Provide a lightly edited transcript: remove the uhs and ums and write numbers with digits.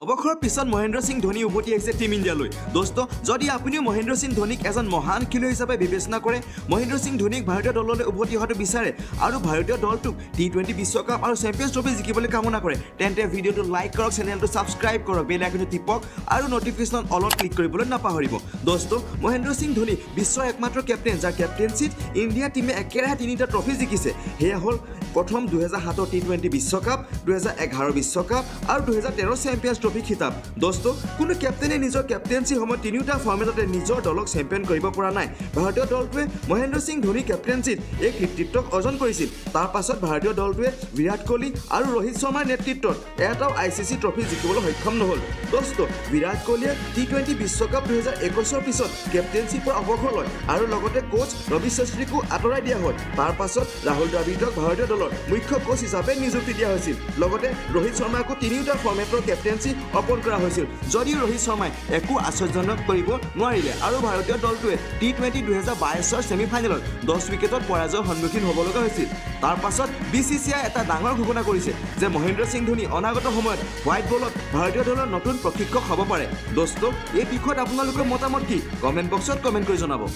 অৱসৰৰ পিছত মহেন্দ্ৰ সিং ধোনী উভতি আহিছে টিম ইণ্ডিয়ালৈ। দোস্ত, যদি আপুনিও মহেন্দ্ৰ সিং ধোনীক এজন মহান খেলুৱৈ হিচাপে বিবেচনা কৰে, মহেন্দ্ৰ সিং ধোনীক ভাৰতীয় দললৈ উভতি অহাটো বিচাৰে আৰু ভাৰতীয় দলটোক T20 বিশ্বকাপ আৰু চেম্পিয়ন্স ট্ৰফি জিকিবলৈ কামনা কৰে, তেন্তে ভিডিঅ'টো লাইক কৰক, চেনেলটো ছাবস্ক্ৰাইব কৰক, বেল আইকনটো টিপক আৰু নটিফিকেশ্যন অলত ক্লিক কৰিবলৈ নাপাহৰিব। দোস্ত, মহেন্দ্ৰ সিং ধোনী বিশ্বৰ একমাত্ৰ কেপ্টেইন যাৰ কেপ্টেইনশ্বিপ ইণ্ডিয়া টীমে একেৰাহে 3টা ট্ৰফি জিকিছে। সেয়া হ'ল প্ৰথম 2007 T20 বিশ্বকাপ, 2011 বিশ্বকাপ আৰু 2013 চেম্পিয়ন্স ট্ৰফি খিতাপ। দোস্ত, কোনো কেপ্টেইনে নিজৰ কেপ্টেইনশ্বিপ সময়ত 3টা ফৰ্মেটতে নিজৰ দলক চেম্পিয়ন কৰিব পৰা নাই। ভাৰতীয় দলটোৱে মহেন্দ্ৰ সিং ধোনী কেপ্টেইনশ্বিপ এই কৃতিত্বক অৰ্জন কৰিছিল। তাৰ পাছত ভাৰতীয় দলটোৱে বিৰাট কোহলি আৰু ৰোহিত শৰ্মাৰ নেতৃত্বত এটাও ICC ট্ৰফি জিকিবলৈ সক্ষম নহ'ল। দোস্ত, বিৰাট কোহলিয়ে T20 বিশ্বকাপ 2021 পিছত কেপ্টেইনশ্বিপৰ অৱসৰ লয় আৰু লগতে কোচ ৰবি শাস্ত্ৰীকো আঁতৰাই দিয়া হয়। তাৰ পাছত ৰাহুল দ্ৰাবিড়ক ভাৰতীয় দলৰ মুখ্য কোচ হিচাপে নিযুক্তি দিয়া হৈছিল। লগতে ৰোহিত শৰ্মাকো 3টা ফৰ্মেটৰ কেপ্টেইনশ্বিপ অৰ্পণ কৰা হৈছিল, যদিও ৰোহিত শৰ্মাই একো আশ্চৰ্যজনক কৰিব নোৱাৰিলে আৰু ভাৰতীয় দলটোৱে T20 2022 ছেমিফাইনেলত 10 উইকেটত পৰাজয়ৰ সন্মুখীন হ'ব লগা হৈছিল। তাৰ পাছত bcci এটা ডাঙৰ ঘোষণা কৰিছে যে মহেন্দ্ৰ সিং ধোনী অনাগত সময়ত হোৱাইট বলত ভাৰতীয় দলৰ নতুন প্ৰশিক্ষক হ'ব পাৰে। দোস্ত, এই বিষয়ত আপোনালোকৰ মতামত কি? কমেণ্ট বক্সত কমেণ্ট কৰি জনাব।